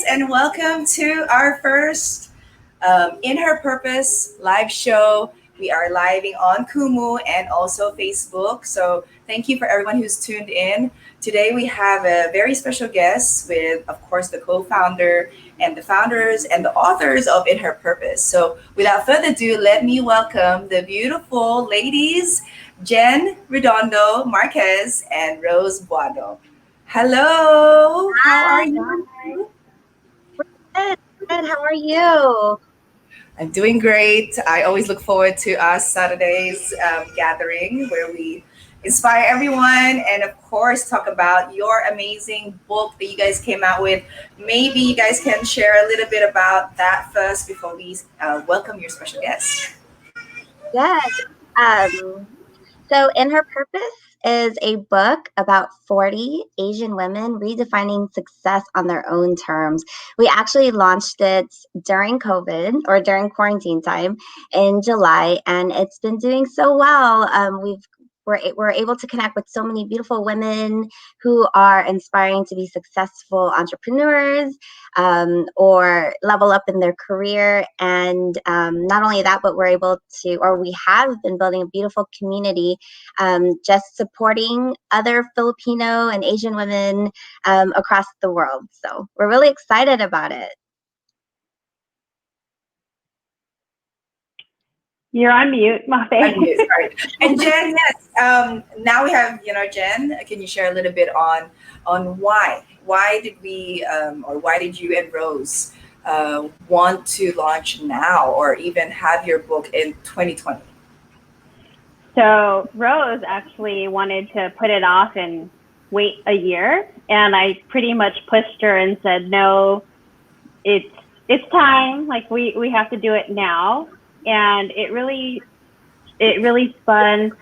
and welcome to our first In Her Purpose live show. We are living on Kumu and also Facebook. So thank you for everyone who's tuned in. Today we have a very special guest with, of course, the co-founder and the founders and the authors of In Her Purpose. So without further ado, let me welcome the beautiful ladies, Jen Redondo Marquez and Rose Buado. Hello, how are Hi. you? Good. Good. How are you? I'm doing great. I always look forward to our Saturdays gathering where we inspire everyone and, of course, talk about your amazing book that you guys came out with. Maybe you guys can share a little bit about that first before we welcome your special guest. Yes. So, In Her Purpose is a book about 40 Asian women redefining success on their own terms. We actually launched it during COVID or during quarantine time in July, and it's been doing so well. We're able to connect with so many beautiful women who are inspiring to be successful entrepreneurs or level up in their career. And not only that, but we're able to, or we have been building a beautiful community just supporting other Filipino and Asian women across the world. So we're really excited about it. You're on mute, Mafe. Unmute, sorry. And Jen, yes. Now we have, Jen. Can you share a little bit on why? Why did we, or why did you and Rose want to launch now, or even have your book in 2020? So Rose actually wanted to put it off and wait a year, and I pretty much pushed her and said, "No, it's time. Like we have to do it now." And it really spun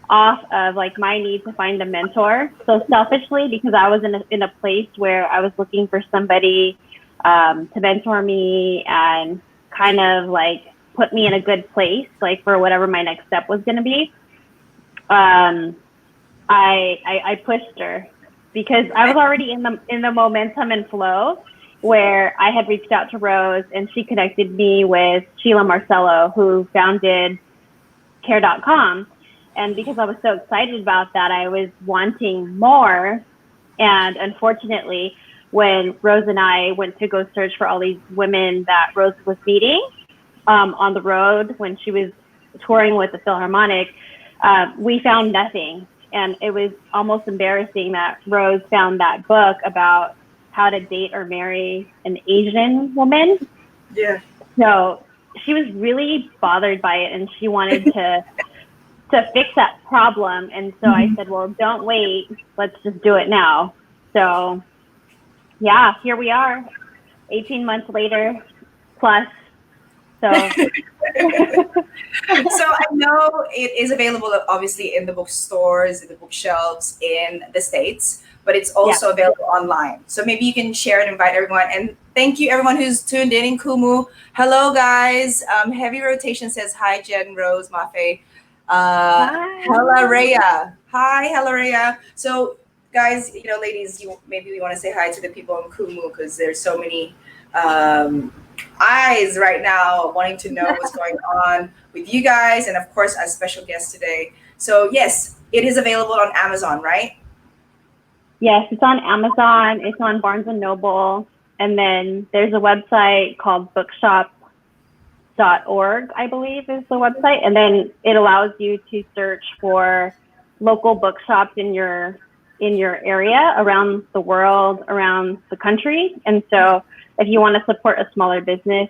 off of like my need to find a mentor. So selfishly, because I was in a place where I was looking for somebody to mentor me and kind of like put me in a good place, like for whatever my next step was going to be. I pushed her because I was already in the momentum and flow where I had reached out to Rose and she connected me with Sheila Marcello, who founded care.com. And because I was so excited about that, I was wanting more. And unfortunately, when Rose and I went to go search for all these women that Rose was meeting on the road when she was touring with the Philharmonic, we found nothing. And it was almost embarrassing that Rose found that book about how to date or marry an Asian woman. Yeah. So she was really bothered by it and she wanted to fix that problem. And so I said, well, don't wait. Let's just do it now. So yeah, here we are 18 months later plus. So So I know it is available obviously in the bookstores, in the bookshelves in the States, but it's also available online. So maybe you can share and invite everyone. And thank you everyone who's tuned in Kumu. Hello guys. Heavy Rotation says hi, Jen, Rose, Mafe. Hella Rhea. Hi, Hella Rhea. So guys, ladies, maybe we want to say hi to the people in Kumu because there's so many eyes right now wanting to know what's going on with you guys and of course our special guest today. So yes, it is available on Amazon, right? Yes, it's on Amazon, it's on Barnes and Noble, and then there's a website called bookshop.org, I believe is the website, and then it allows you to search for local bookshops in your area, around the world, around the country. And so if you want to support a smaller business,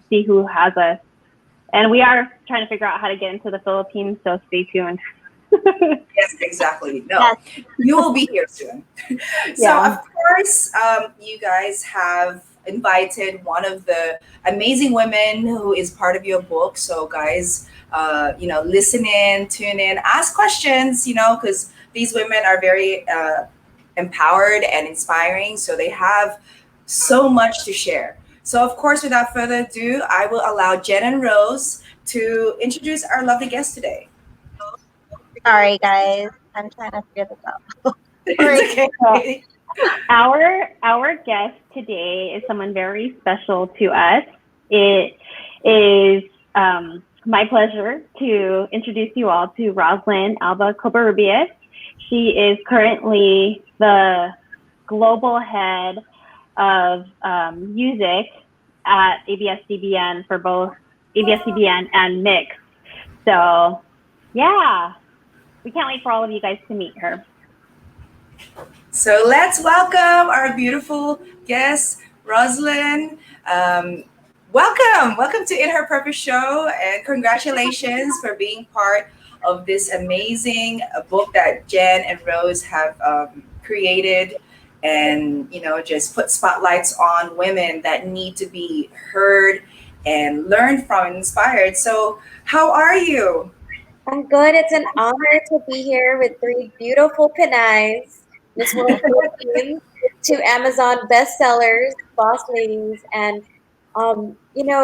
see who has us. And we are trying to figure out how to get into the Philippines, so stay tuned. Yes, exactly. No, you will be here soon. So, of course, you guys have invited one of the amazing women who is part of your book. So, guys, listen in, tune in, ask questions, because these women are very empowered and inspiring. So they have so much to share. So, of course, without further ado, I will allow Jen and Rose to introduce our lovely guest today. Sorry, guys. I'm trying to figure this out. It's okay. Our guest today is someone very special to us. It is my pleasure to introduce you all to Roslynn Alba Cobarrubias. She is currently the global head of music at ABS-CBN for both ABS-CBN and Mix. So, yeah, we can't wait for all of you guys to meet her. So let's welcome our beautiful guest, Roslynn. Welcome to In Her Purpose Show, and congratulations for being part of this amazing book that Jen and Rose have created, and just put spotlights on women that need to be heard and learned from and inspired. So, how are you? I'm good. It's an honor to be here with three beautiful Pinays, Miss World Philippines, two Amazon bestsellers, Boss Ladies, and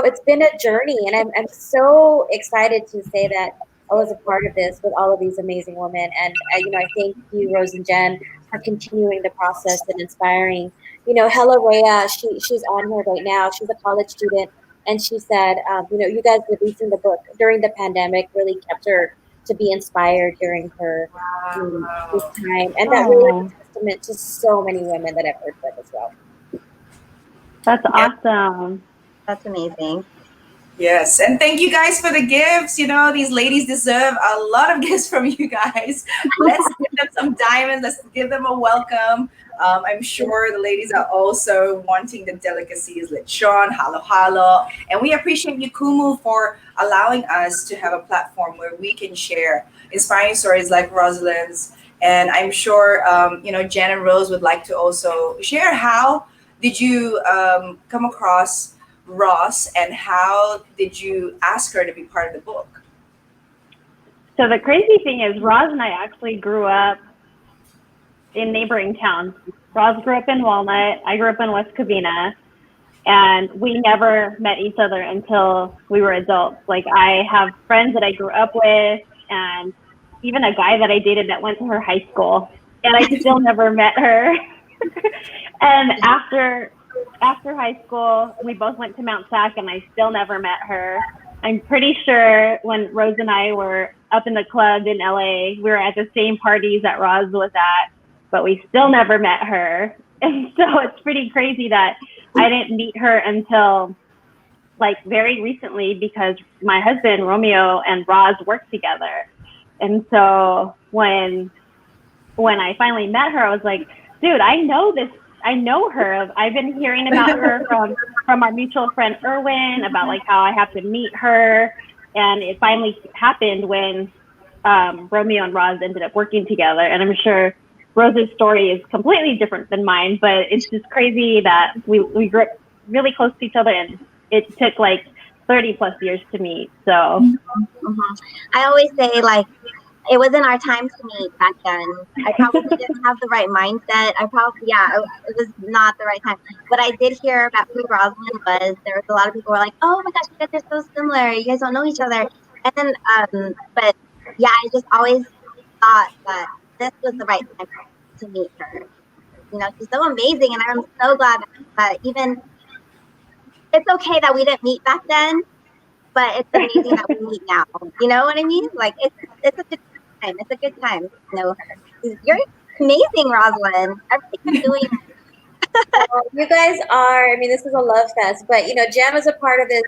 it's been a journey, and I'm so excited to say that I was a part of this with all of these amazing women, and I thank you, Rose and Jen, for continuing the process and inspiring. Hella Rhea, she's on here right now. She's a college student. And she said, you guys releasing the book during the pandemic really kept her to be inspired during her this time. And that really is a testament to so many women that I've heard with as well. That's awesome. That's amazing. Yes, and thank you guys for the gifts. These ladies deserve a lot of gifts from you guys. Let's give them some diamonds. Let's give them a welcome. I'm sure the ladies are also wanting the delicacies, lechon, halo halo. And we appreciate you, Kumu, for allowing us to have a platform where we can share inspiring stories like Rosalind's. And I'm sure, Jen and Rose would like to also share how did you come across Ross, and how did you ask her to be part of the book? So the crazy thing is, Roz and I actually grew up in neighboring towns. Roz grew up in Walnut. I grew up in West Covina. And we never met each other until we were adults. Like, I have friends that I grew up with, and even a guy that I dated that went to her high school. And I still never met her. And after high school, we both went to Mount Sac, and I still never met her. I'm pretty sure when Rose and I were up in the club in LA, we were at the same parties that Roz was at, but we still never met her. And so it's pretty crazy that I didn't meet her until like very recently, because my husband, Romeo, and Roz worked together. And so when I finally met her, I was like, dude, I know her. I've been hearing about her from our mutual friend Erwin, about like how I have to meet her. And it finally happened when Romeo and Roz ended up working together. And I'm sure Rose's story is completely different than mine, but it's just crazy that we grew up really close to each other, and it took like 30 plus years to meet. So I always say, like, it wasn't our time to meet back then. I probably didn't have the right mindset. It was not the right time. What I did hear about who Roslyn was, there was a lot of people who were like, oh my gosh, you guys are so similar. You guys don't know each other. And then, but yeah, I just always thought that this was the right time to meet her. She's so amazing. And I'm so glad that even, it's okay that we didn't meet back then, but it's amazing that we meet now. You know what I mean? Like, it's a good time. It's a good time to know her. You're amazing, Roslyn. Everything you're doing. You guys are, this is a love fest, but Jem is a part of this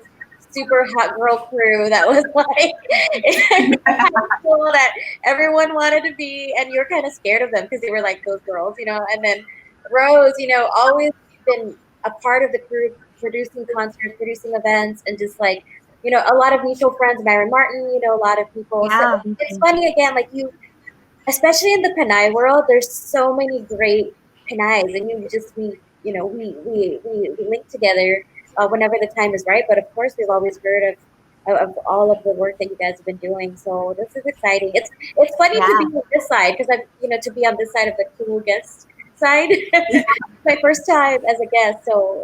super hot girl crew that was like cool, that everyone wanted to be, and you're kind of scared of them because they were like those girls, and then Rose, always been a part of the crew, producing concerts, producing events, and just like, a lot of mutual friends, Myron Martin, a lot of people. Yeah. So it's funny again, like especially in the Pinay world, there's so many great Pinays, and we link together whenever the time is right. But of course, we've always heard of all of the work that you guys have been doing. So this is exciting. It's funny to be on this side, because to be on this side of the cool guest side. My first time as a guest, so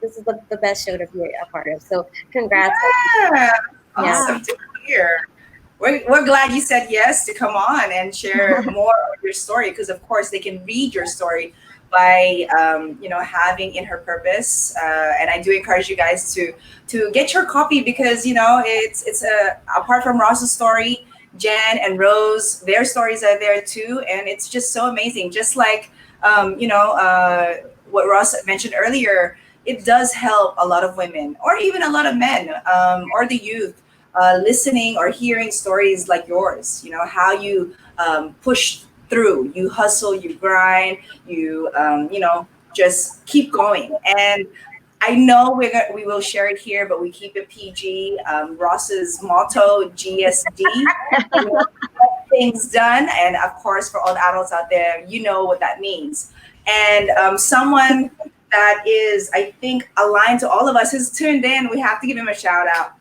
this is the best show to be a part of. So congrats. Yeah, awesome to hear. We're glad you said yes to come on and share more of your story, because of course they can read your story, by having In Her Purpose, and I do encourage you guys to get your copy, because it's apart from Ross's story, Jen and Rose, their stories are there too, and it's just so amazing. Just like what Ross mentioned earlier, it does help a lot of women, or even a lot of men, or the youth, listening or hearing stories like yours. How you push through, you hustle, you grind, you just keep going. And I know we will share it here, but we keep it PG. Ross's motto, GSD, get things done. And of course, for all the adults out there, you know what that means. And someone that is, I think, aligned to all of us who's tuned in, we have to give him a shout out.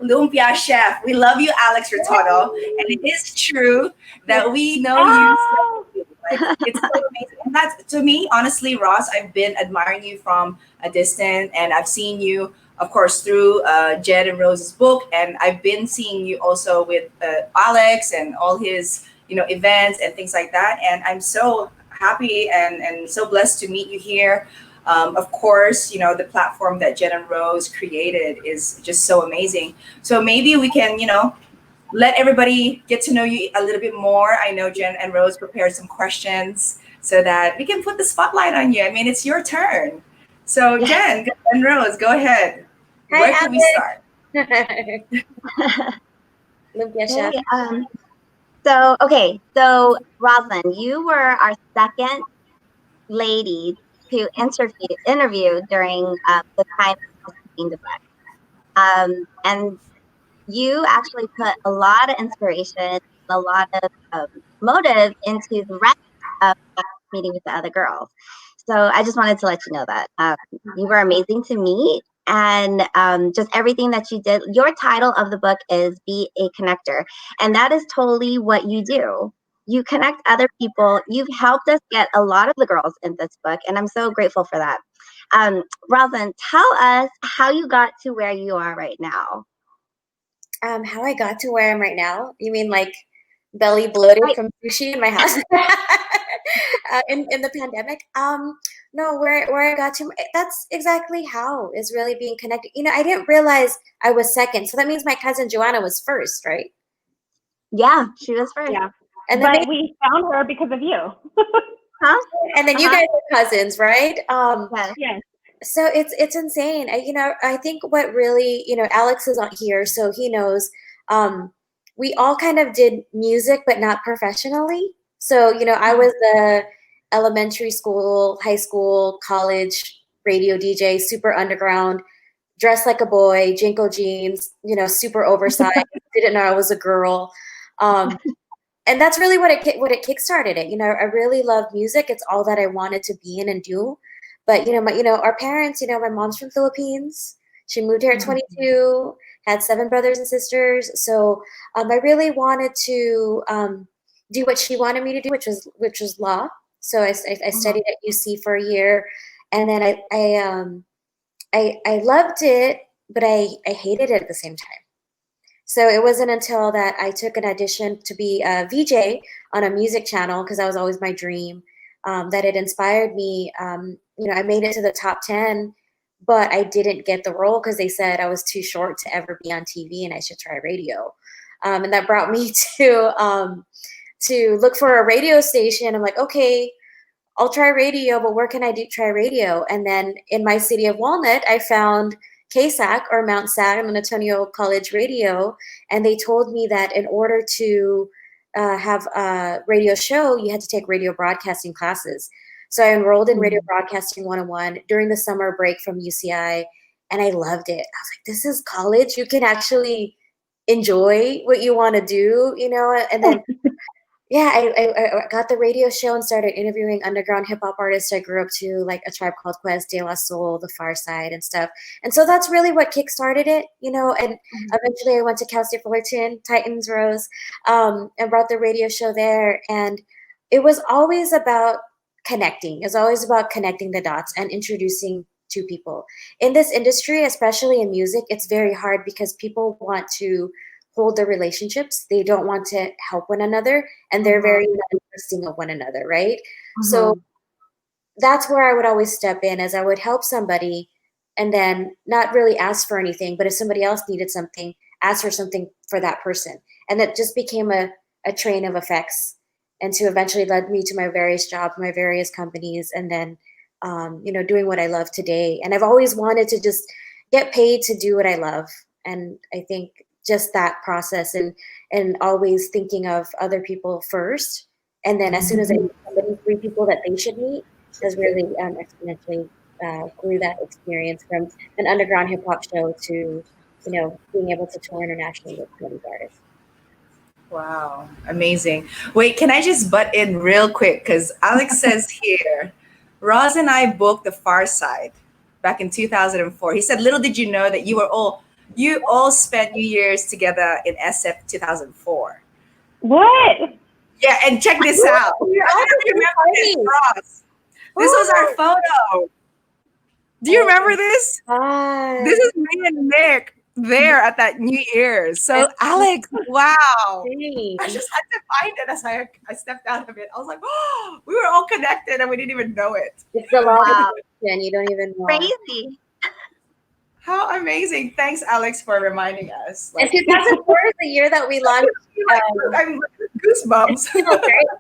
Lumpia Chef. We love you, Alex Rototo. And it is true that we know you. Like, it's so amazing. And that's, to me, honestly, Ross, I've been admiring you from a distance, and I've seen you, of course, through Jed and Rose's book, and I've been seeing you also with Alex and all his, events and things like that. And I'm so happy and so blessed to meet you here. Of course, the platform that Jen and Rose created is just so amazing. So maybe we can, let everybody get to know you a little bit more. I know Jen and Rose prepared some questions so that we can put the spotlight on you. I mean, it's your turn. So Jen and Rose, go ahead. Hi, Where can we start? Lumpia Chef. So Roslyn, you were our second lady to interview during the time of the book. And you actually put a lot of inspiration, a lot of motive into the rest of that meeting with the other girls. So I just wanted to let you know that you were amazing to meet, and just everything that you did. Your title of the book is Be a Connector, and that is totally what you do. You connect other people. You've helped us get a lot of the girls in this book, and I'm so grateful for that. Roslyn, tell us how you got to where you are right now. How I got to where I am right now? You mean like belly bloated from sushi in my house in the pandemic? No, where I got to, that's exactly how, is really being connected. I didn't realize I was second, so that means my cousin Joanna was first, right? Yeah, she was first. Yeah, and then but we found her because of you. Huh? And then you guys are cousins, right? Yes. So it's insane. I think what really, Alex is not here, so he knows. We all kind of did music, but not professionally. So, I was the elementary school, high school, college radio DJ, super underground, dressed like a boy, Jinko jeans, super oversized, didn't know I was a girl. And that's really what it kickstarted it. I really love music. It's all that I wanted to be in and do. But our parents, my mom's from Philippines. She moved here at 22, had 7 brothers and sisters. So I really wanted to do what she wanted me to do, which was law. So I studied at UC for a year, and then I loved it, but I hated it at the same time. So it wasn't until that I took an audition to be a VJ on a music channel, because that was always my dream, that it inspired me. I made it to the top 10, but I didn't get the role because they said I was too short to ever be on TV and I should try radio. And that brought me to look for a radio station. I'm like, okay, I'll try radio, but where can I try radio? And then in my city of Walnut, I found KSAC, or Mount San Antonio College Radio, and they told me that in order to have a radio show, you had to take radio broadcasting classes. So I enrolled in Radio Broadcasting 101 during the summer break from UCI, and I loved it. I was like, this is college. You can actually enjoy what you want to do, and then yeah, I got the radio show and started interviewing underground hip hop artists I grew up to, like A Tribe Called Quest, De La Soul, The Far Side, and stuff. And so that's really what kickstarted it, and eventually I went to Cal State Fullerton, Titans Rose, and brought the radio show there. And it was always about connecting. It's always about connecting the dots and introducing to people. In this industry, especially in music, it's very hard because people want to hold their relationships. They don't want to help one another, and they're very interesting of one another, right? So that's where I would always step in, as I would help somebody and then not really ask for anything, but if somebody else needed something, ask for something for that person. And that just became a train of effects, and to eventually led me to my various jobs, my various companies, and then, doing what I love today. And I've always wanted to just get paid to do what I love. And I think just that process, and always thinking of other people first. And then as soon as I meet somebody, 3 people that they should meet, has really exponentially grew that experience from an underground hip hop show to, being able to tour internationally with some of these artists. Wow, amazing. Wait, can I just butt in real quick? Because Alex says here, Roz and I booked The Far Side back in 2004. He said, little did you know that you all spent New Year's together in SF 2004. What? Yeah, and check this out. I don't remember this, Roz. This was our photo. Do you remember this? This is me and Nick there at that New Year's. So Alex, wow. I just had to find it as I stepped out of it. I was like, oh, we were all connected and we didn't even know it. It's a lot of and you don't even know. Crazy. How amazing. Thanks, Alex, for reminding us. And 2004 is the year that we launched. I'm goosebumps.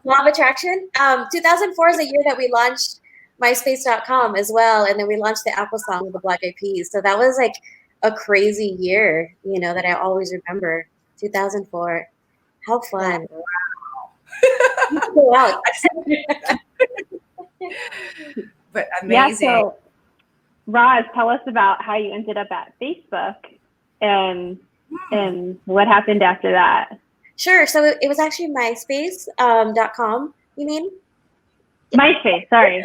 Law of Attraction. 2004 is the year that we launched MySpace.com as well. And then we launched the Apple song with the Black Eyed Peas. So that was like a crazy year, that I always remember. 2004. How fun. Wow. But amazing. Yeah, so Roz, tell us about how you ended up at Facebook and what happened after that. Sure. So it was actually MySpace.com, you mean? MySpace, sorry.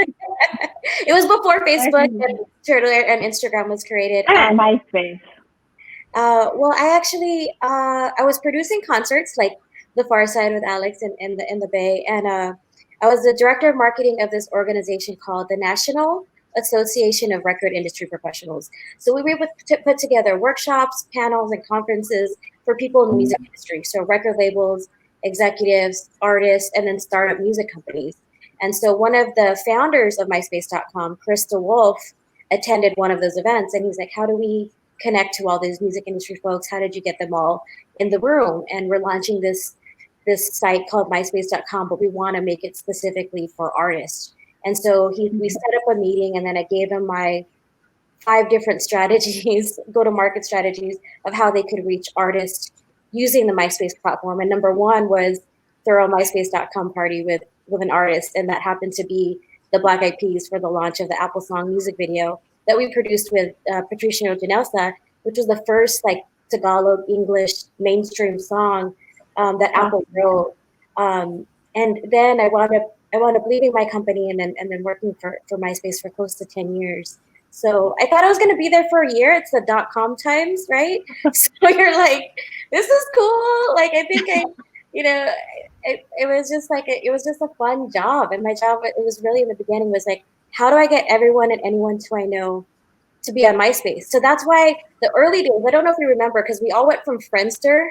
It was before Facebook and Twitter and Instagram was created. MySpace. Well, I actually I was producing concerts like The Far Side with Alex in the Bay, and I was the director of marketing of this organization called the National Association of Record Industry Professionals. So we were able to put together workshops, panels, and conferences for people in the music industry. So record labels, executives, artists, and then startup music companies. And so one of the founders of MySpace.com, Chris DeWolf, attended one of those events, and he's like, how do we connect to all these music industry folks? How did you get them all in the room? And we're launching this site called MySpace.com, but we want to make it specifically for artists. And so we set up a meeting, and then I gave him my 5 different strategies, go-to-market strategies of how they could reach artists using the MySpace platform. And number 1 was throw a MySpace.com party with an artist, and that happened to be the Black Eyed Peas for the launch of the Apple song music video that we produced with Patricio Janelsa, which was the first Tagalog English mainstream song that Apple wrote. And then I wound up leaving my company and then working for MySpace for close to 10 years. So I thought I was going to be there for a year. It's the .com times, right? So you're like, this is cool. Like, I think it was just a fun job. And my job, it was really in the beginning was like, how do I get everyone and anyone who I know to be on MySpace? So that's why the early days, I don't know if you remember, because we all went from Friendster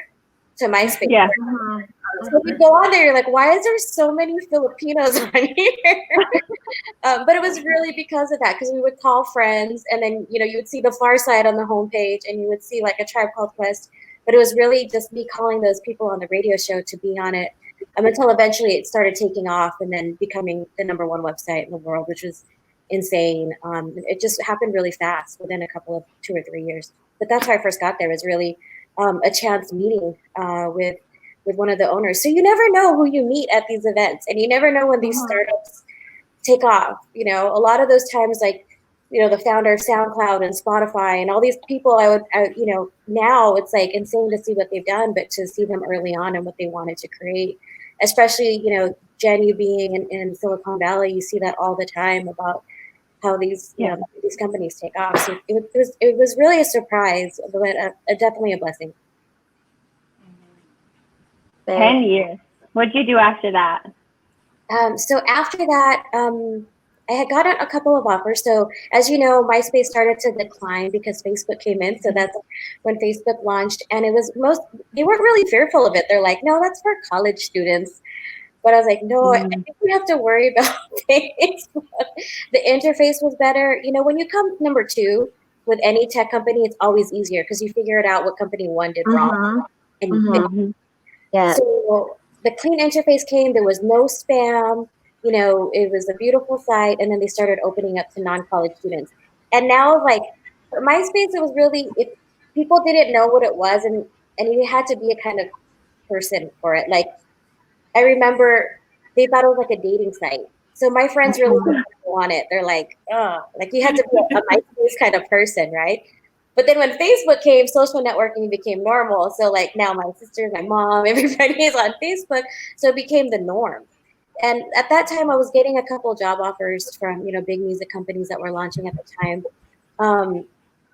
to MySpace. Yeah. So you go on there, you're like, why is there so many Filipinos on here? But it was really because of that, because we would call friends, and then you would see the Far Side on the homepage, and you would see like a Tribe Called Quest. But it was really just me calling those people on the radio show to be on it, until eventually it started taking off and then becoming the #1 website in the world, which was insane. It just happened really fast within a couple of 2 or 3 years. But that's how I first got there, was really a chance meeting with one of the owners. So you never know who you meet at these events, and you never know when these startups take off. A lot of those times, the founder of SoundCloud and Spotify and all these people, now it's like insane to see what they've done, but to see them early on and what they wanted to create, especially, Jen, you being in Silicon Valley, you see that all the time about how these companies take off. So it was really a surprise, but definitely a blessing. 10 years. What'd you do after that? So after that, I had gotten a couple of offers. So as you know, MySpace started to decline because Facebook came in. So that's when Facebook launched, and they weren't really fearful of it. They're like, no, that's for college students. But I was like, no, I think we have to worry about Facebook. The interface was better. You know, when you come number 2 with any tech company, it's always easier because you figure it out what company 1 did wrong, and you fix. Yeah. So the clean interface came. There was no spam. You know, it was a beautiful site, and then they started opening up to non-college students. And now, like for MySpace, it was really if people didn't know what it was, and you had to be a kind of person for it. Like I remember they thought it was like a dating site. So my friends really didn't want it. They're like, oh, like you had to be a MySpace kind of person, right? But then when Facebook came, social networking became normal. So like now my sister, my mom, everybody is on Facebook. So it became the norm. And at that time, I was getting a couple job offers from, you know, big music companies that were launching at the time.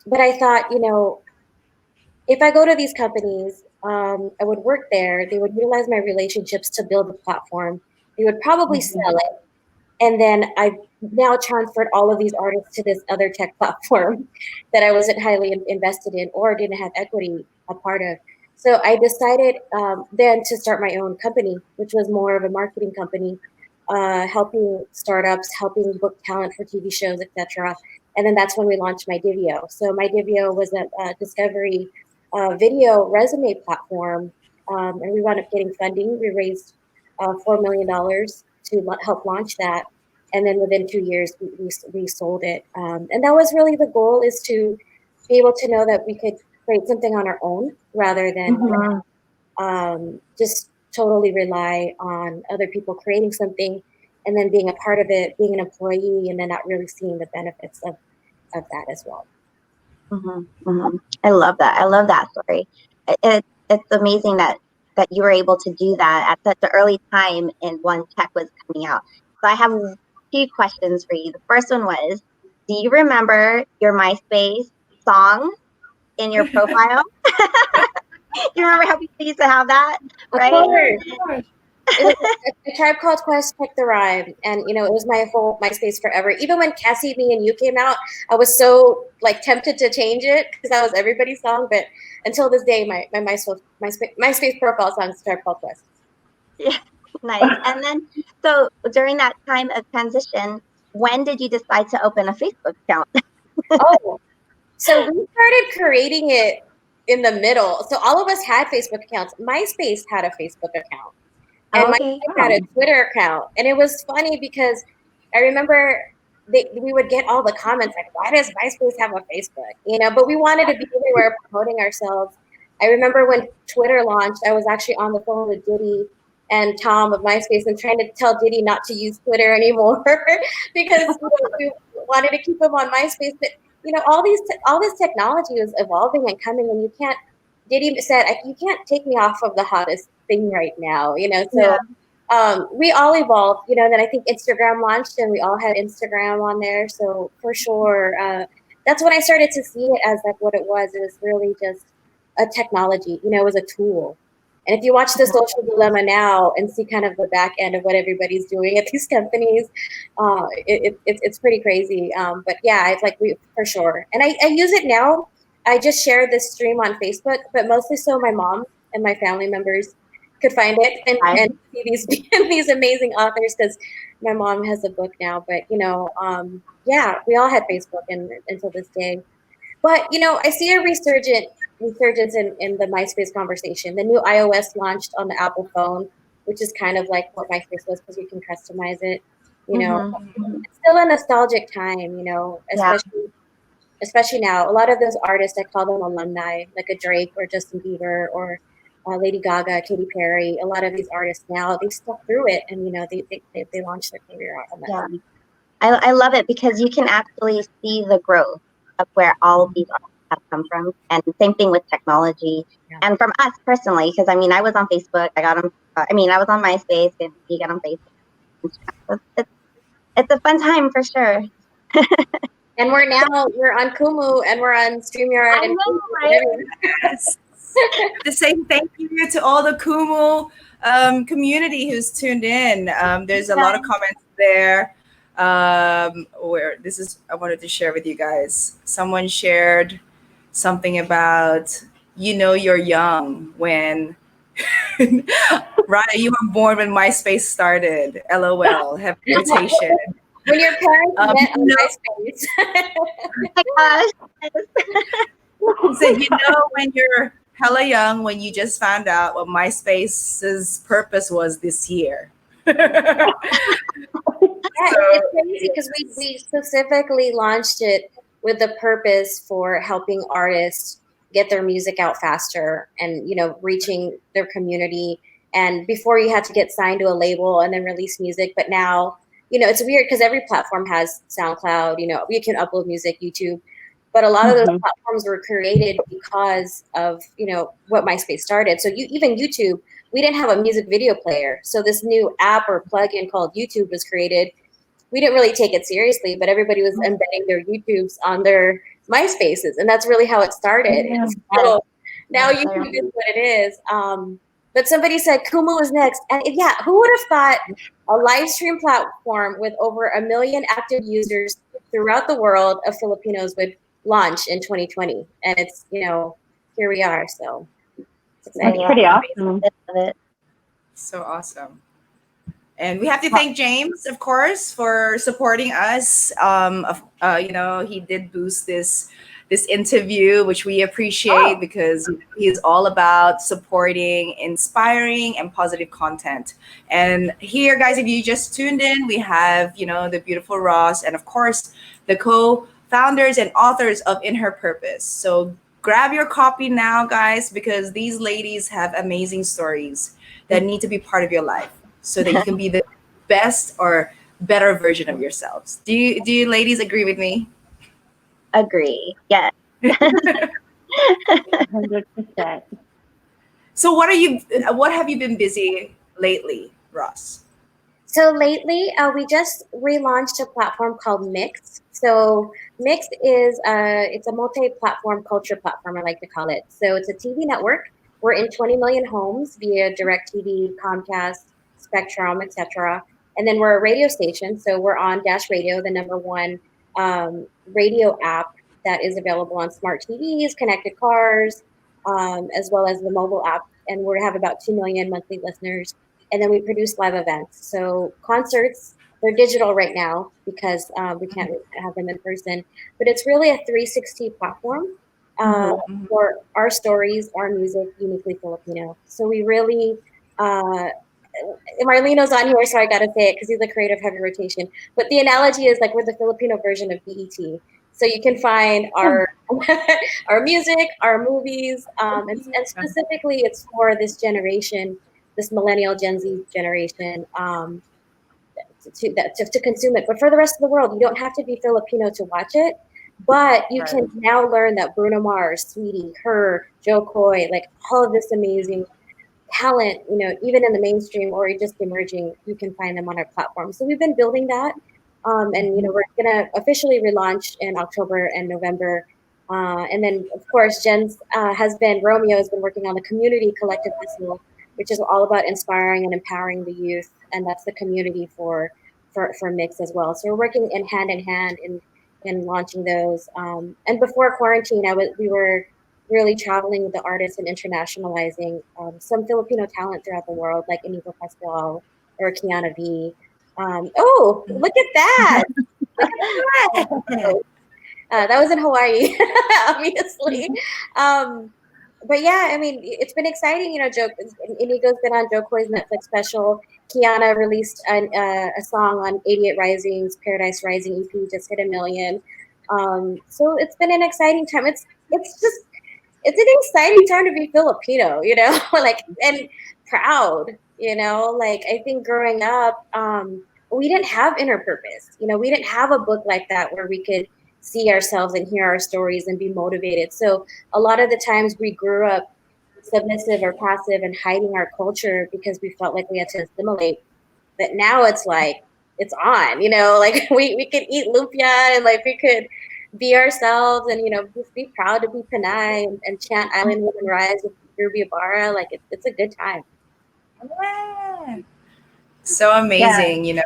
But I thought, you know, if I go to these companies, I would work there. They would utilize my relationships to build the platform. They would probably sell it. And then I now transferred all of these artists to this other tech platform that I wasn't highly invested in or didn't have equity a part of. So I decided then to start my own company, which was more of a marketing company, helping startups, helping book talent for TV shows, etc. And then that's when we launched My Divio. So My Divio was a discovery video resume platform, and we wound up getting funding. We raised $4 million to help launch that, and then within 2 years we sold it. And that was really the goal, is to be able to know that we could create something on our own rather than just totally rely on other people creating something and then being a part of it, being an employee, and then not really seeing the benefits of that as well. I love that. I love that story. It's amazing that you were able to do that at such an early time in when tech was coming out. So I have a few questions for you. The first one was, do you remember your MySpace song in your profile? You remember how people used to have that, right? Of course. It was a Tribe Called Quest, Check the Rhyme, and you know it was my whole MySpace forever. Even when Cassie, Me, and You came out, I was so like tempted to change it because that was everybody's song. But until this day, my MySpace profile song is Tribe Called Quest. Yeah, nice. And then, so during that time of transition, when did you decide to open a Facebook account? Oh, so we started creating it in the middle. So all of us had Facebook accounts. MySpace had a Facebook account. And Okay. MySpace had a Twitter account. And it was funny because I remember we would get all the comments like, why does MySpace have a Facebook? You know, but we wanted to be everywhere promoting ourselves. I remember when Twitter launched, I was actually on the phone with Diddy and Tom of MySpace and trying to tell Diddy not to use Twitter anymore because we wanted to keep him on MySpace. But you know, all this technology is evolving and coming, and you can't. Diddy said, "You can't take me off of the hottest thing right now." You know, so we all evolved. You know, then I think Instagram launched, and we all had Instagram on there. So for sure, that's when I started to see it as like what it was. It was really just a technology. You know, it was a tool. And if you watch the Social Dilemma now and see kind of the back end of what everybody's doing at these companies, it's pretty crazy. But yeah, it's like we for sure. And I use it now. I just share this stream on Facebook, but mostly so my mom and my family members could find it and see these these amazing authors, because my mom has a book now. But you know, yeah, we all had Facebook until this day. But you know, I see a resurgence in the MySpace conversation. The new iOS launched on the Apple phone, which is kind of like what MySpace was because you can customize it. You know, it's still a nostalgic time. You know, especially now. A lot of those artists, I call them alumni, like a Drake or Justin Bieber or Lady Gaga, Katy Perry. A lot of these artists now, they stuck through it, and you know, they launched their career out on that. Yeah. I love it because you can actually see the growth of where all of these artists have come from, and same thing with technology. Yeah. And from us personally, because I mean, I was on Facebook, I was on MySpace, and you get on Facebook. It's a fun time for sure. And we're on Kumu, and we're on StreamYard. I know, right? Yes. To say thank you to all the Kumu community who's tuned in. There's a lot of comments there. Where this is, I wanted to share with you guys. Someone shared something about, you know, you're young when Right, you were born when MySpace started. LOL. Have rotation. When your parents met on No, MySpace. Oh my gosh. he said, when you're hella young, when you just found out what MySpace's purpose was this year. Yeah, So, it's crazy because we specifically launched it with the purpose for helping artists get their music out faster and, reaching their community. And before you had to get signed to a label and then release music, but now, it's weird because every platform has SoundCloud, you can upload music, YouTube, but a lot of those platforms were created because of, what MySpace started. So even YouTube, we didn't have a music video player. So this new app or plugin called YouTube was created. We didn't really take it seriously, but everybody was embedding their YouTubes on their MySpaces, and that's really how it started. Yeah. So now YouTube is what it is. But somebody said Kumu is next, and yeah, who would have thought a live stream platform with over 1 million active users throughout the world of Filipinos would launch in 2020? And it's here we are. So it's exciting. That's pretty awesome. So awesome. And we have to thank James, of course, for supporting us. He did boost this interview, which we appreciate because he's all about supporting, inspiring, and positive content. And here, guys, if you just tuned in, we have, the beautiful Ross and, of course, the co-founders and authors of In Her Purpose. So grab your copy now, guys, because these ladies have amazing stories that need to be part of your life, so that you can be the best or better version of yourselves. Do you ladies agree with me? Agree. Yeah. 100%. So what have you been busy lately, Ross? So lately, we just relaunched a platform called Mix. So Mix is it's a multi-platform culture platform, I like to call it. So it's a TV network. We're in 20 million homes via DirecTV, Comcast, Spectrum, etc. And then we're a radio station. So we're on Dash Radio, the #1 radio app that is available on smart TVs, connected cars, as well as the mobile app. And we have about 2 million monthly listeners. And then we produce live events. So concerts, they're digital right now because we can't have them in person. But it's really a 360 platform for our stories, our music, uniquely Filipino. So we really, Marleno's on here, so I got to say it because he's a creative heavy rotation. But the analogy is like we're the Filipino version of BET. So you can find our our music, our movies, and specifically it's for this generation, this millennial Gen Z generation, to consume it. But for the rest of the world, you don't have to be Filipino to watch it. But you can now learn that Bruno Mars, Sweetie, her, Joe Coy, like all of this amazing talent, even in the mainstream or just emerging, you can find them on our platform. So we've been building that. And we're gonna officially relaunch in October and November. And then of course Jen's Romeo has been working on the Community Collective Festival, which is all about inspiring and empowering the youth, and that's the community for Mix as well. So we're working in hand in launching those. And before quarantine, we were really traveling with the artists and internationalizing some Filipino talent throughout the world, like Inigo Pascual or Kiana V. Look at that! Look at that! That was in Hawaii, obviously. But yeah, I mean, it's been exciting. Inigo's been on Joe Coy's Netflix special. Kiana released a song on 88 Rising's Paradise Rising EP, just hit 1 million. So it's been an exciting time. It's an exciting time to be Filipino, and proud, I think growing up, we didn't have Inner Purpose. We didn't have a book like that where we could see ourselves and hear our stories and be motivated. So a lot of the times we grew up submissive or passive and hiding our culture because we felt like we had to assimilate. But now it's like, it's on, we could eat lumpia and we could be ourselves and, just be proud to be Panay and chant Island Women Rise with Ruby Ibarra. It's a good time. Yeah. So amazing,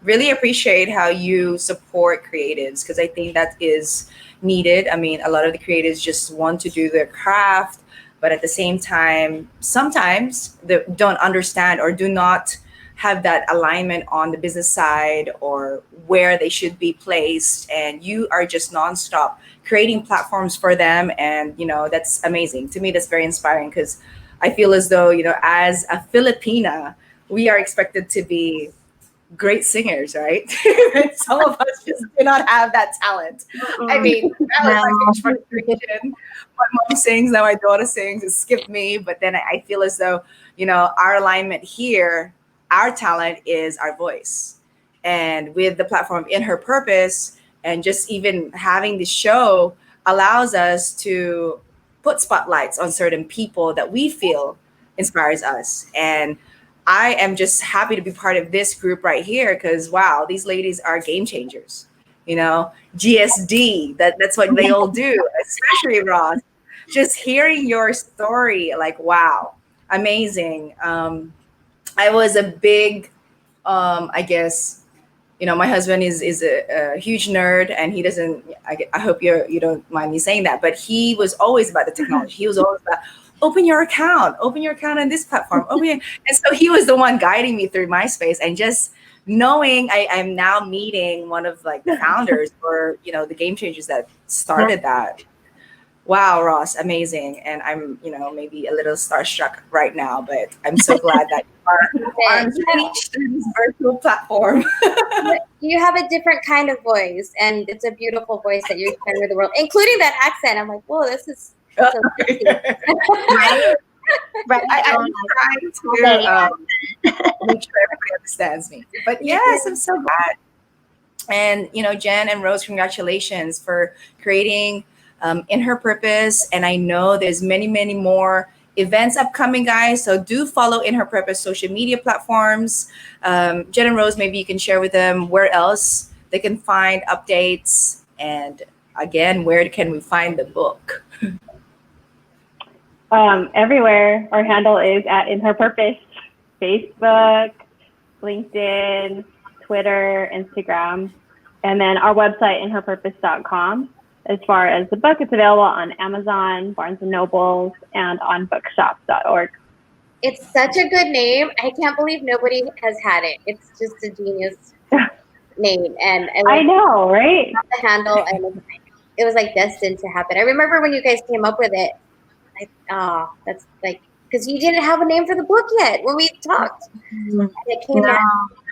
really appreciate how you support creatives, because I think that is needed. I mean, a lot of the creatives just want to do their craft, but at the same time, sometimes they don't understand or do not have that alignment on the business side or where they should be placed. And you are just nonstop creating platforms for them. And, that's amazing. To me, that's very inspiring because I feel as though, as a Filipina, we are expected to be great singers, right? And some of us just do not have that talent. I mean, that was my biggest frustration. My mom sings, now my daughter sings, it skipped me. But then I feel as though, our alignment here, our talent is our voice. And with the platform In Her Purpose and just even having the show allows us to put spotlights on certain people that we feel inspires us. And I am just happy to be part of this group right here because wow, these ladies are game changers. GSD, that's what they all do, especially Ross. Just hearing your story, like wow, amazing. I was a big, I guess, my husband is a huge nerd, and he doesn't. I hope you don't mind me saying that, but he was always about the technology. He was always about open your account on this platform, and so he was the one guiding me through MySpace, and just knowing I'm now meeting one of like the founders or the game changers that started that. Wow, Ross, amazing. And I'm, maybe a little starstruck right now, but I'm so glad that you are reached this virtual platform. You have a different kind of voice, and it's a beautiful voice that you're sharing with the world, including that accent. I'm like, whoa, this is so sexy. Right. I'm trying to make sure everybody understands me. But yes, I'm so glad. And, Jen and Rose, congratulations for creating In Her Purpose. And I know there's many, many more events upcoming, guys. So do follow In Her Purpose social media platforms. Jen and Rose, maybe you can share with them where else they can find updates. And again, where can we find the book? Everywhere. Our handle is at In Her Purpose. Facebook, LinkedIn, Twitter, Instagram, and then our website, inherpurpose.com. As far as the book, it's available on Amazon, Barnes & Nobles, and on bookshop.org. It's such a good name. I can't believe nobody has had it. It's just a genius name. And I know, right? The handle, and it was like destined to happen. I remember when you guys came up with it, that's like, because you didn't have a name for the book yet when we talked. And it came out.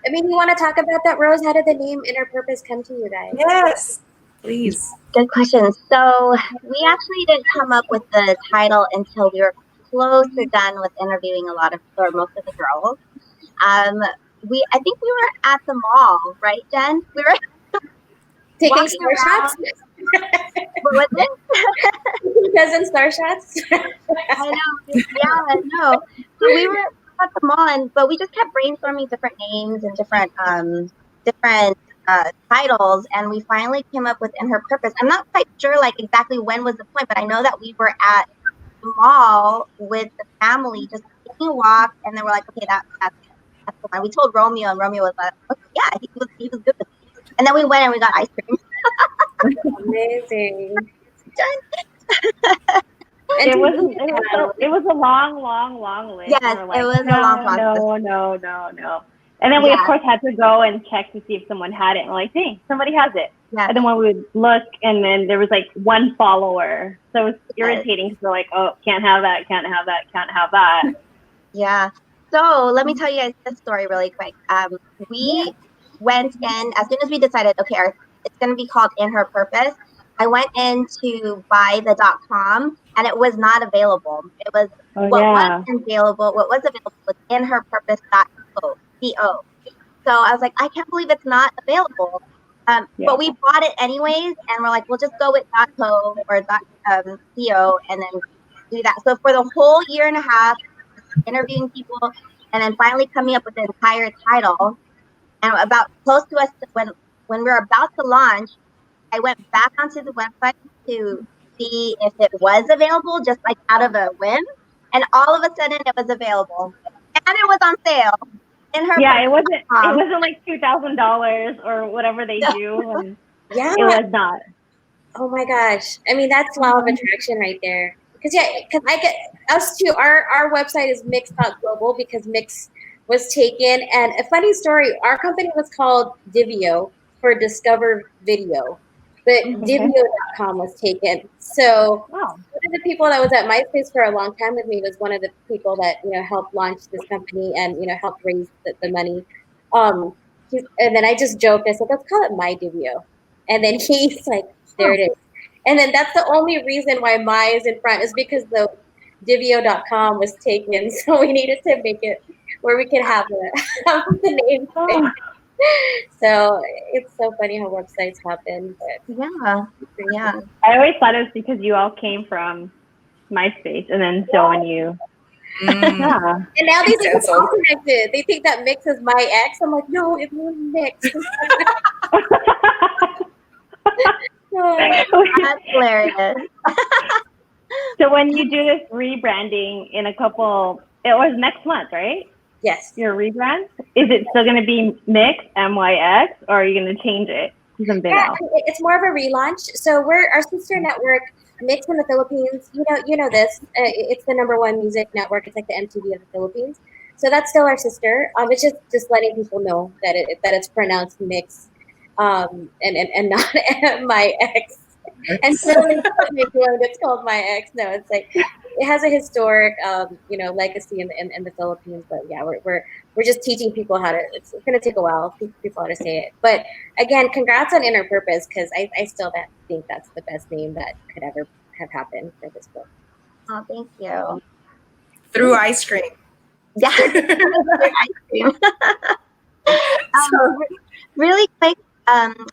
I mean, you want to talk about that, Rose? How did the name In Her Purpose come to you guys? Yes, please. Good question. So we actually didn't come up with the title until we were close to done with interviewing most of the girls. I think we were at the mall, right, Jen? We were taking star shots. What was it? Cousin star shots. I know. Yeah, no. So we were at the mall, but we just kept brainstorming different names and different titles, and we finally came up with In Her Purpose. I'm not quite sure like exactly when was the point, but I know that we were at the mall with the family just taking a walk, and then we're like, okay, that's the one. We told Romeo, and Romeo was like, okay, yeah, he was good with it. And then we went and we got ice cream. Amazing. It was a long list. Yes, it was a long process. No. And then we of course had to go and check to see if someone had it. And we're like, dang, somebody has it. Yeah. And then when we would look, and then there was like one follower. So it was irritating because we're like, oh, can't have that. Yeah. So let me tell you guys this story really quick. We went in, as soon as we decided, okay, it's going to be called In Her Purpose. I went in to buy the .com, and it was not available. It was was available was inherpurpose.co. So I was like, I can't believe it's not available. But we bought it anyways, and we're like, we'll just go with .co or .co, and then do that. So for the whole year and a half, interviewing people, and then finally coming up with the entire title, and about close to us when we were about to launch, I went back onto the website to see if it was available, just like out of a whim, and all of a sudden it was available, and it was on sale. It wasn't like $2,000 or whatever they do. And it was not. Oh my gosh! I mean, that's law of attraction right there. because I get us too. Our website is mix.global because mix was taken. And a funny story, our company was called Divio for Discover Video, but Divio.com was taken. So Wow. one of the people that was at MySpace for a long time with me was one of the people that helped launch this company and helped raise the money. And then I just joked. I said, "Let's call it My Divio," and then he's like, "There it is." And then that's the only reason why My is in front is because the Divio.com was taken, so we needed to make it where we could have the name. Oh. So it's so funny how websites happen. But Yeah. I always thought it was because you all came from MySpace, and then so when you. Mm. And now they think it's all connected. They think that Mix is my ex. I'm like, no, it's Mix. That's hilarious. So when you do this rebranding in a couple, it was next month, right? Yes. Your rebrand? Is it still going to be Mix, MYX, or are you going to change it to something else? It's more of a relaunch. So we're our sister network, Mix in the Philippines. You know this. It's the #1 music network. It's like the MTV of the Philippines. So that's still our sister. It's just letting people know that it's pronounced Mix, and not my ex. And so it's called My Ex. No, it's like it has a historic legacy in the Philippines. But yeah, we're just teaching people how to. It's going to take a while to teach people how to say it. But again, congrats on Inner Purpose because I still think that's the best name that could ever have happened for this book. Oh, thank you. Through ice cream. Yeah. Ice cream. Really quick,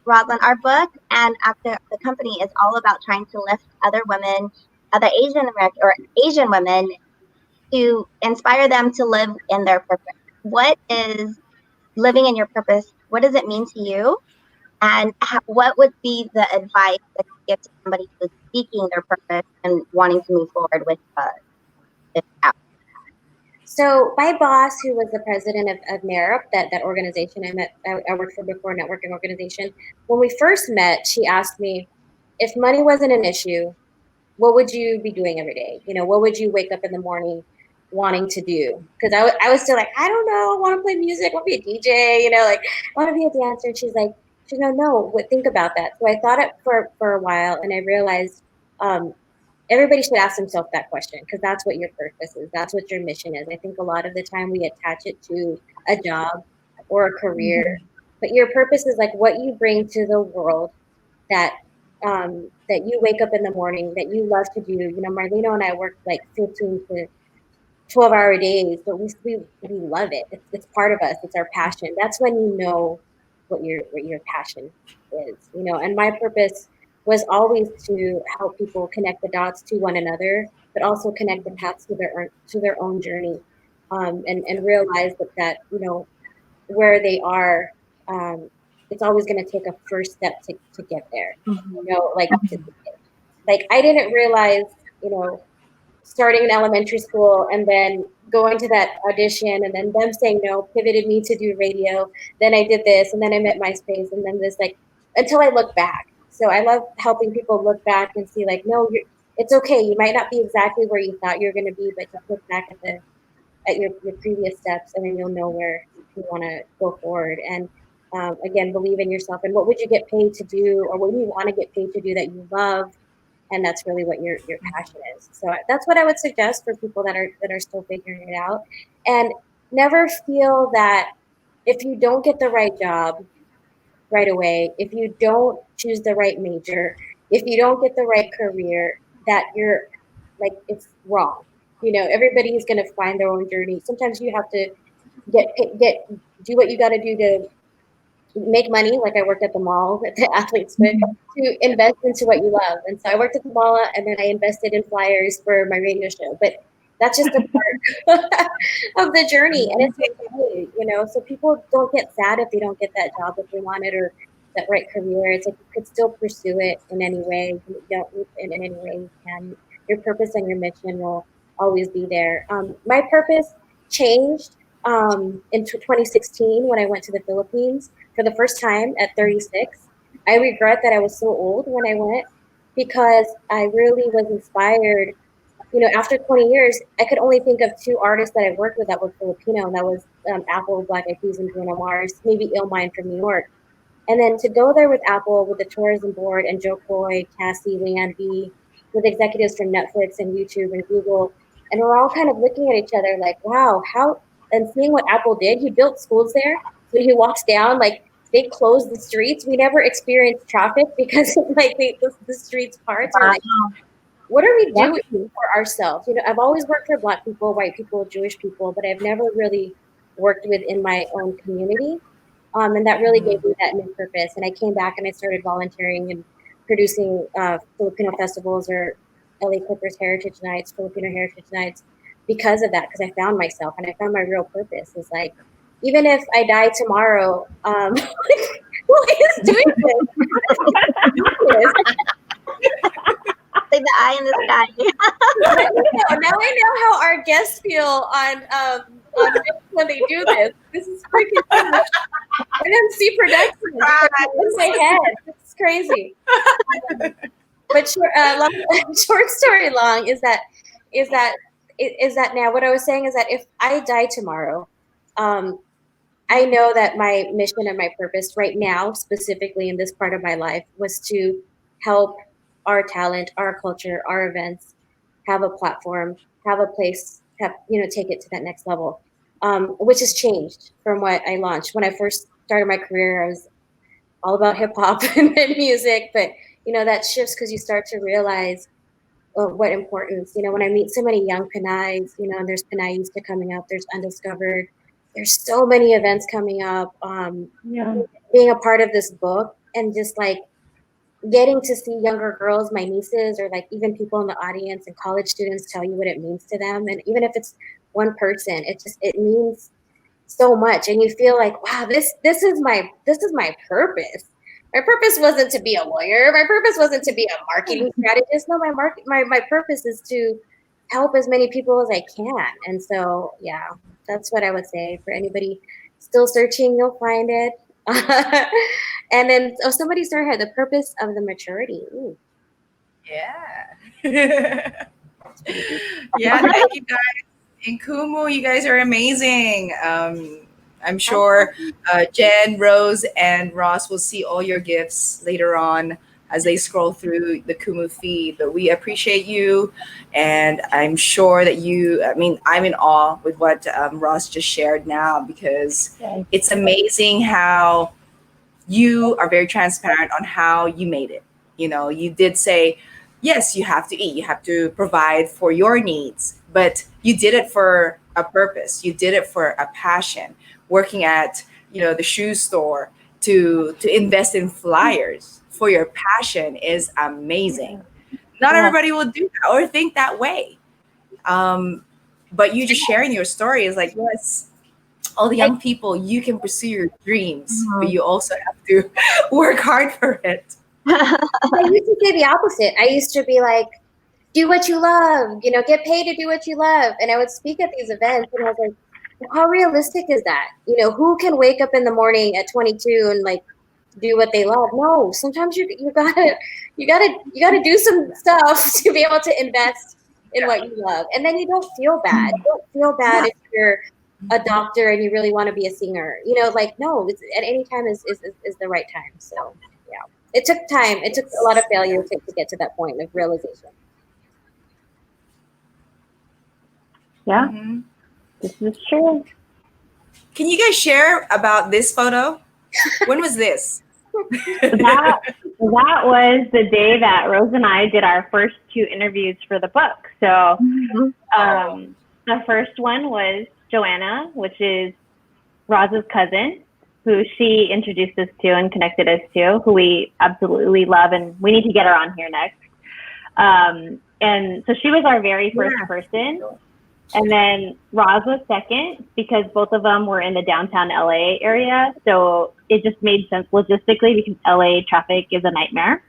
Roslyn, our book and after the company is all about trying to lift other women, other Asian women, to inspire them to live in their purpose. What is living in your purpose? What does it mean to you? And what would be the advice that you give to somebody who's seeking their purpose and wanting to move forward with this out? So my boss, who was the president of NARP, that organization I worked for before, networking organization, when we first met, she asked me, if money wasn't an issue, what would you be doing every day? What would you wake up in the morning wanting to do? Because I was still like, I don't know, I want to play music, I want to be a DJ, like I want to be a dancer. And she's like, no, think about that. So I thought it for a while, and I realized everybody should ask themselves that question because that's what your purpose is. That's what your mission is. I think a lot of the time we attach it to a job or a career, but your purpose is like what you bring to the world that you wake up in the morning that you love to do. Marlena and I work like 15 to 12-hour days, but we love it. It's part of us. It's our passion. That's when you know what your passion is. And my purpose was always to help people connect the dots to one another, but also connect the paths to their own journey, and realize that where they are, it's always going to take a first step to get there. Like I didn't realize, starting in elementary school and then going to that audition and then them saying no pivoted me to do radio. Then I did this and then I met MySpace and then this, like, until I look back. So I love helping people look back and see like, no, it's okay. You might not be exactly where you thought you're going to be, but just look back at your previous steps and then you'll know where you want to go forward. And again, believe in yourself. And what would you get paid to do, or what do you want to get paid to do that you love? And that's really what your passion is. So that's what I would suggest for people that are still figuring it out. And never feel that if you don't get the right job right away, if you don't choose the right major, if you don't get the right career, that you're like, it's wrong. Everybody is going to find their own journey. Sometimes you have to do what you got to do to make money. Like I worked at the mall at the athletes, but to invest into what you love. And so I worked at the mall and then I invested in flyers for my radio show. But that's just a part of the journey. And it's okay, so people don't get sad if they don't get that job if they want it, or that right career. It's like you could still pursue it in any way. You don't in any way you can. Your purpose and your mission will always be there. My purpose changed in 2016 when I went to the Philippines for the first time at 36. I regret that I was so old when I went, because I really was inspired after 20 years, I could only think of 2 artists that I've worked with that were Filipino, and that was Apple, Black Eyed Peas, and Bruno Mars, maybe Illmind from New York. And then to go there with Apple, with the tourism board, and Joe Coy, Cassie, Leanne B, with executives from Netflix and YouTube and Google, and we're all kind of looking at each other like, wow, how, and seeing what Apple did. He built schools there. So he walks down, like, they closed the streets. We never experienced traffic because of, like, the streets parts. We're like, what are we doing for ourselves? I've always worked for Black people, white people, Jewish people, but I've never really worked within my own community. And that really gave me that new purpose. And I came back and I started volunteering and producing Filipino festivals or LA Clippers Heritage Nights, Filipino Heritage Nights, because of that, because I found myself and I found my real purpose. It's like, even if I die tomorrow, who is doing this? Like the eye in the sky. Now I know how our guests feel on when they do this. This is freaking cool. NMC Productions in my head. It's crazy. But short story long is that now what I was saying is that if I die tomorrow, I know that my mission and my purpose right now, specifically in this part of my life, was to help our talent, our culture, our events have a platform, have a place, take it to that next level, which has changed from what I launched. When I first started my career, I was all about hip hop and music, but that shifts because you start to realize what importance, when I meet so many young Pinays, and there's Pinayista coming up, there's Undiscovered, there's so many events coming up, being a part of this book and just like getting to see younger girls, my nieces, or like even people in the audience and college students tell you what it means to them. And even if it's one person, it means so much. And you feel like, wow, this is my purpose. My purpose wasn't to be a lawyer. My purpose wasn't to be a marketing strategist. No, my purpose is to help as many people as I can. And so, yeah, that's what I would say. For anybody still searching, you'll find it. And then somebody started here, the purpose of the maturity. Ooh. Yeah. Yeah, thank you guys. In Kumu, you guys are amazing. I'm sure Jen, Rose, and Ross will see all your gifts later on as they scroll through the Kumu feed. But we appreciate you, and I'm sure that I'm in awe with what Ross just shared now, because it's amazing how you are very transparent on how you made it. You did say, yes, you have to eat, you have to provide for your needs, but you did it for a purpose. You did it for a passion. Working at the shoe store to invest in flyers for your passion is amazing. Not everybody will do that or think that way. But you just sharing your story is like, yes, all the young people, you can pursue your dreams, but you also have to work hard for it. I used to say the opposite. I used to be like, do what you love, get paid to do what you love. And I would speak at these events and I was like, how realistic is that? Who can wake up in the morning at 22 and like do what they love? No, sometimes you gotta do some stuff to be able to invest in what you love. And then you don't feel bad. You don't feel bad if you're a doctor and you really want to be a singer. No, at any time is the right time. So yeah, it took time. It took a lot of failure to get to that point of realization. Yeah. This is true. Can you guys share about this photo? When was this? That was the day that Rose and I did our first 2 interviews for the book. So the first one was Joanna, which is Roz's cousin, who she introduced us to and connected us to, who we absolutely love, and we need to get her on here next. And so she was our very first person. And then Roz was second because both of them were in the downtown LA area. So it just made sense logistically because LA traffic is a nightmare.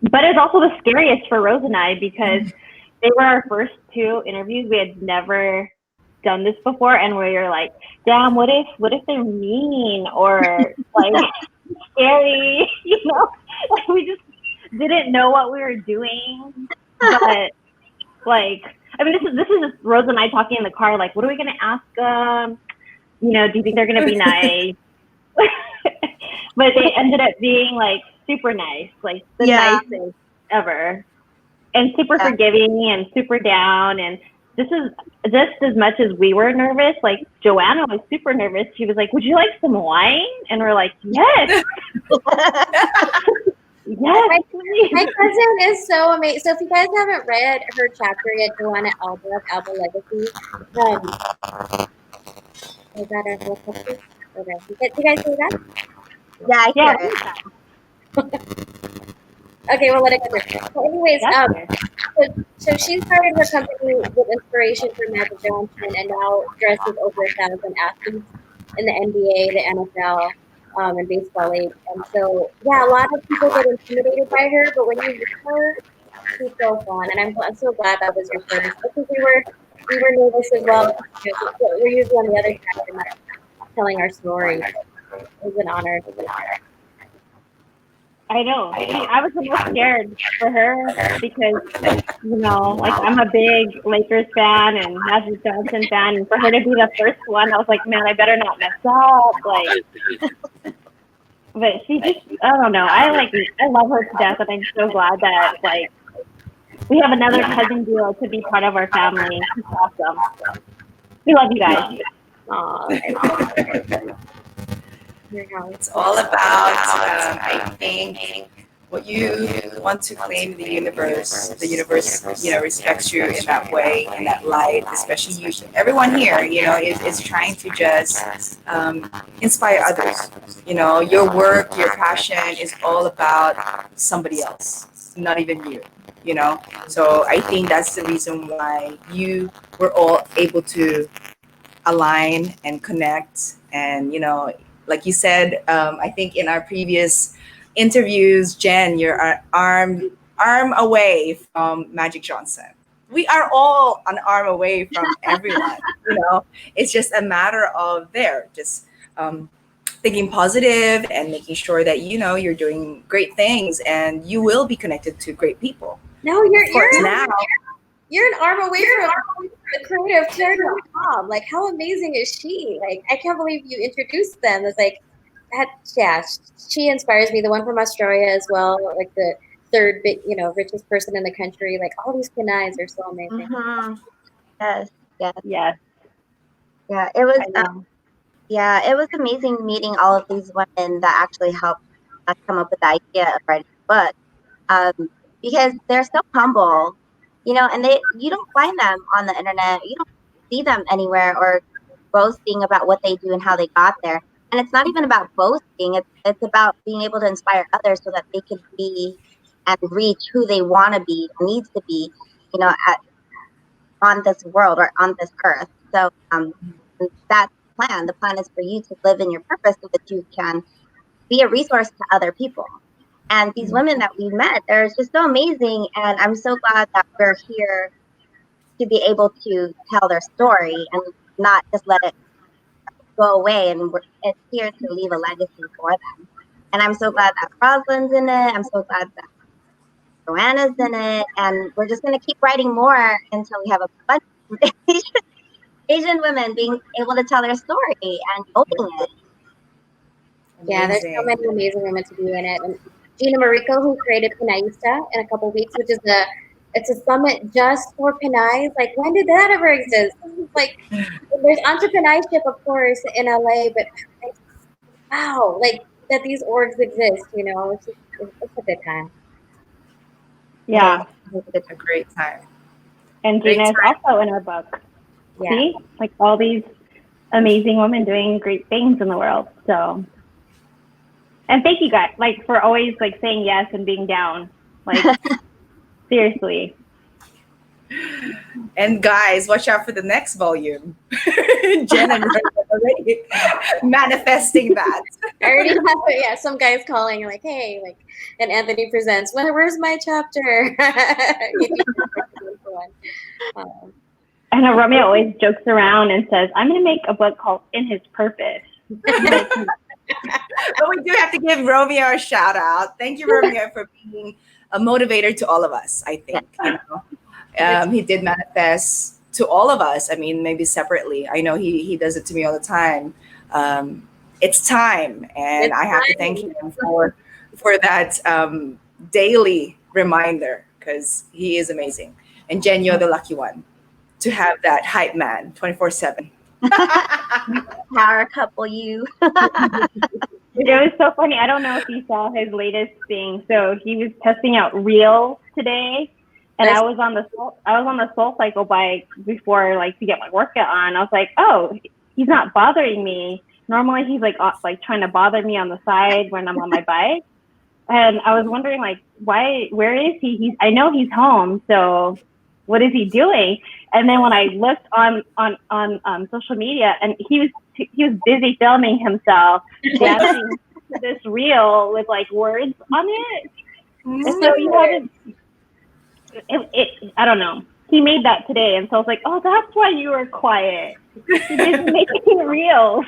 But it's also the scariest for Rose and I because they were our first 2 interviews. We had never done this before. And we were like, damn, what if they're mean or like scary? We just didn't know what we were doing. But like, I mean, this is just Rose and I talking in the car. Like, what are we gonna ask them? You know, do you think they're gonna be nice? But they ended up being like super nice, like the nicest ever, and super forgiving and super down. And this is just as much as we were nervous. Like Joanna was super nervous. She was like, "Would you like some wine?" And we're like, "Yes." Yes, my cousin is so amazing. So if you guys haven't read her chapter yet, Joanna Alba of Alba Legacy, is that a helicopter? Okay, you guys see that? Yeah, I hear it. Okay, well, let it go through. So anyways, so she started her company with inspiration from Magic Johnson, and now dresses over 1,000 athletes in the NBA, the NFL, and baseball league. And so, yeah, a lot of people get intimidated by her, but when you meet her, she's so fun. And I'm so glad that was your first, because we were nervous as well. We're usually on the other side and not telling our story. It was an honor. I know. I was the most scared for her because, you know, like I'm a big Lakers fan and Magic Johnson fan, and for her to be the first one, I was like, man, I better not mess up. Like, but she just, I don't know. I love her to death, and I'm so glad that like we have another cousin duo to be part of our family. It's awesome. We love you guys. It's all about, I think, what you want to claim the universe, you know, respects you in that way, in that light, especially you. Everyone here, you know, is trying to just inspire others. You know, your work, your passion is all about somebody else, not even you, you know. So I think that's the reason why you were all able to align and connect. And, you know, like you said, I think in our previous interviews, Jen, you're an arm away from Magic Johnson. We are all an arm away from everyone. You know, it's just a matter of just thinking positive and making sure that you know you're doing great things, and you will be connected to great people. No, you're an arm away from the creator of Care.com. Like, how amazing is she? Like, I can't believe you introduced them. It's like that. Yeah, she inspires me. The one from Australia as well, like the third big, you know, richest person in the country. Like, all these Pinais are so amazing. Mm-hmm. Yes. Yes. Yeah, it was. It was amazing meeting all of these women that actually helped us come up with the idea of writing a book. Because they're so humble, you know, and you don't find them on the internet. You don't see them anywhere or boasting about what they do and how they got there. And it's not even about boasting. It's about being able to inspire others so that they can be and reach who they want to be, needs to be, you know, on this world or on this earth. So that's the plan. The plan is for you to live in your purpose so that you can be a resource to other people. And these women that we met, they're just so amazing. And I'm so glad that we're here to be able to tell their story and not just let it go away. And it's here to leave a legacy for them. And I'm so glad that Roslyn's in it. I'm so glad that Joanna's in it. And we're just going to keep writing more until we have a bunch of Asian women being able to tell their story and owning it. Yeah, there's so many amazing women to be in it. And Gina Mariko, who created Pinaista in a couple of weeks, which is it's a summit just for Pinais. Like, when did that ever exist? Like, there's entrepreneurship, of course, in LA, but wow, like that these orgs exist, you know, it's a good time. Yeah. It's a great time. And Gina is also in our book. Yeah. See? Like all these amazing women doing great things in the world. So, and thank you guys, like, for always like saying yes and being down. Like, seriously. And guys, watch out for the next volume. Jen and Rose are already manifesting that. I already have some guys calling like, hey, like, and Anthony presents, where's my chapter? I know Romeo always jokes around and says, I'm going to make a book called In His Purpose. But we do have to give Romeo a shout out. Thank you, Romeo, for being a motivator to all of us, I think. You know? He did manifest to all of us. I mean, maybe separately. I know he does it to me all the time. It's time, and I have to thank him for that daily reminder, because he is amazing. And Jen, you're the lucky one to have that hype man 24/7. Power couple, you. It was so funny. I don't know if you saw his latest thing. So he was testing out Reels today, and I was on the Soul Cycle bike before, like, to get my workout on. I was like, oh, he's not bothering me. Normally he's like trying to bother me on the side when I'm on my bike. And I was wondering, like, where is he? I know he's home, so what is he doing? And then when I looked on social media, and he was busy filming himself dancing to this reel with, like, words on it. And so you haven't. I don't know. He made that today, and so I was like, oh, that's why you were quiet. He didn't make it real.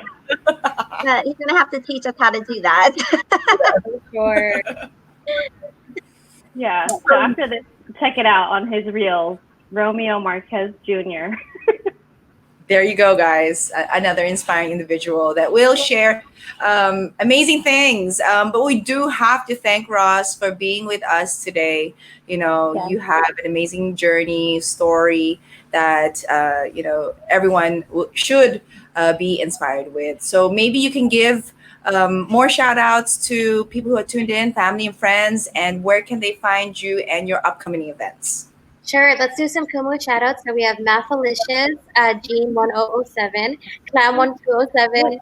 Yeah, he's gonna have to teach us how to do that. For sure. Yeah. So after this, check it out on his reels, Romeo Marquez Jr. There you go, guys. Another inspiring individual that will share amazing things. But we do have to thank Ross for being with us today. You know, you have an amazing journey, story that, everyone should be inspired with. So maybe you can give more shout outs to people who are tuned in, family and friends, and where can they find you and your upcoming events? Sure, let's do some Kumu shoutouts. So we have Mathalicious, Jean 1007, Clam 1207.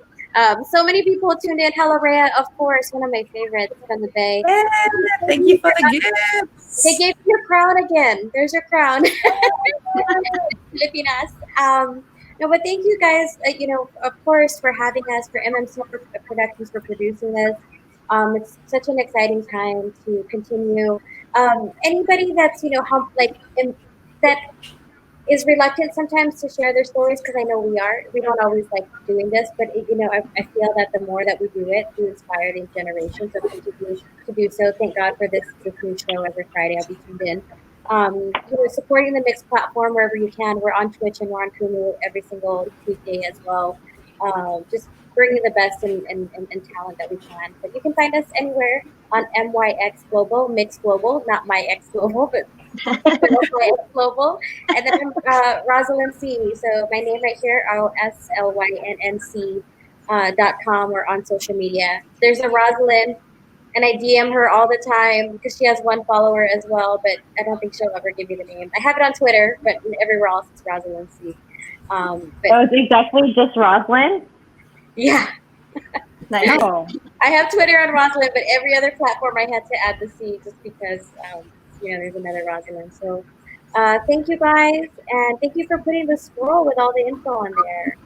So many people tuned in. Hello, Rhea, of course, one of my favorites from the Bay. Yeah, thank you for the gifts. They gave you your crown again. There's your crown. Filipinas. No, but thank you guys, of course, for having us, for MMC Productions for producing this. It's such an exciting time to continue. Anybody that's, that is reluctant sometimes to share their stories, because I know we don't always like doing this, but I feel that the more that we do it, we inspire these generations of continue to do so. Thank God for this new show every Friday. I'll be tuned in. Supporting the Mixed platform wherever you can. We're on Twitch and we're on Kumu every single Tuesday as well. Just bringing the best and talent that we can. But you can find us anywhere on MYX Global, Mixed Global, not My X Global, but MYX Global. And then Roslynn C. So my name right here, ROSLYNNC.com, or on social media. There's a Roslynn, and I DM her all the time because she has one follower as well, but I don't think she'll ever give me the name. I have it on Twitter, but everywhere else it's Roslynn C. It's exactly just Roslynn? Yeah. No. I have Twitter on Roslynn, but every other platform I had to add the C just because, there's another Roslynn. So thank you guys, and thank you for putting the scroll with all the info on there.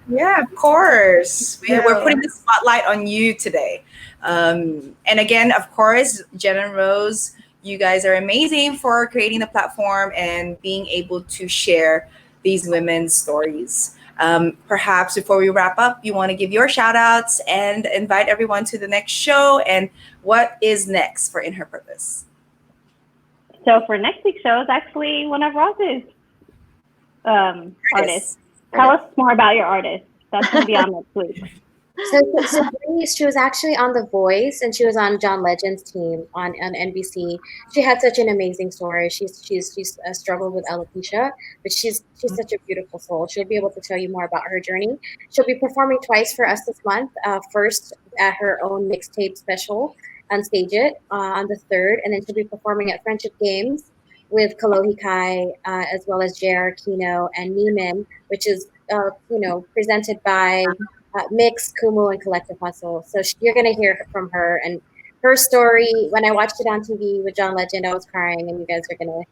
Yeah, of course. We're putting the spotlight on you today. And again, of course, Jen and Rose, you guys are amazing for creating the platform and being able to share these women's stories. Perhaps before we wrap up, you want to give your shout outs and invite everyone to the next show, and what is next for In Her Purpose? So for next week's show is actually one of Ross's artists. Tell us more about your artist. That's going to be on next week. So she was actually on The Voice, and she was on John Legend's team on NBC. She had such an amazing story. She's struggled with alopecia, but she's such a beautiful soul. She'll be able to tell you more about her journey. She'll be performing twice for us this month. First at her own mixtape special on Stage It on the 3rd, and then she'll be performing at Friendship Games with Kalohi Kai, as well as JR Kino and Neiman, which is presented by Mix, Kumu, and Collective Hustle. So you're going to hear from her and her story. When I watched it on TV with John Legend, I was crying, and you guys are going to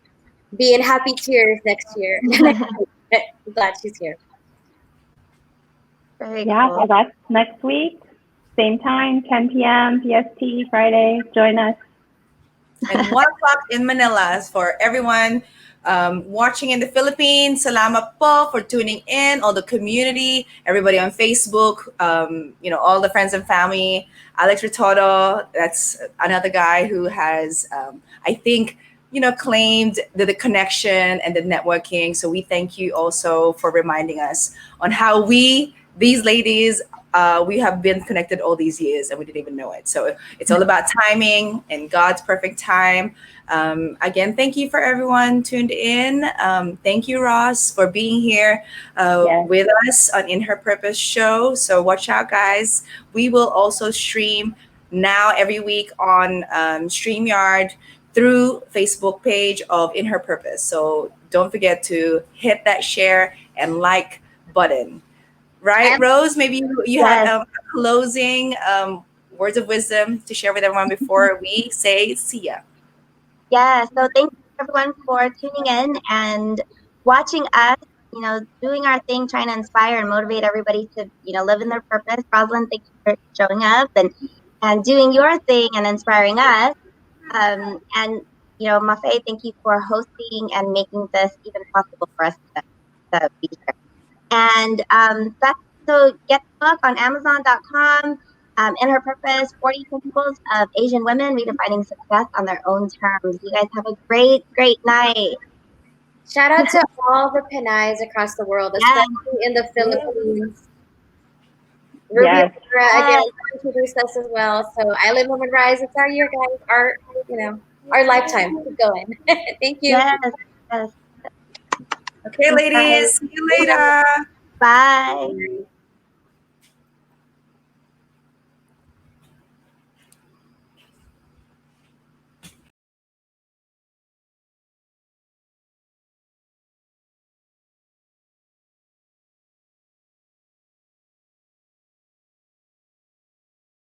be in happy tears next year. I'm glad she's here. Very cool. So that's next week. Same time, 10 p.m. PST, Friday. Join us. And 1 o'clock in Manila. For everyone watching in the Philippines, salamat po for tuning in, all the community, everybody on Facebook, all the friends and family. Alex Ritodo, that's another guy who has, I think, claimed the connection and the networking. So we thank you also for reminding us on how these ladies, we have been connected all these years and we didn't even know it. So it's all about timing and God's perfect time. Again, thank you for everyone tuned in. Thank you, Ross, for being here with us on In Her Purpose show. So watch out, guys. We will also stream now every week on StreamYard through Facebook page of In Her Purpose. So don't forget to hit that share and like button. Right, Rose? Maybe you had a closing words of wisdom to share with everyone before we say see ya. Yeah, so thank you everyone for tuning in and watching us, doing our thing, trying to inspire and motivate everybody to, live in their purpose. Roslynn, thank you for showing up and doing your thing and inspiring us. And, Mafe, thank you for hosting and making this even possible for us to be here. And so get the book on Amazon.com. In Her Purpose, 40 Principles of Asian Women Redefining Success on Their Own Terms. You guys have a great, great night. Shout out to all the Pinays across the world, especially in the Philippines. Ruby again introduced us as well. So Island Woman Rise, it's our year, guys. Our lifetime. Keep going. Thank you. Yes. Okay, ladies. See you later. Bye.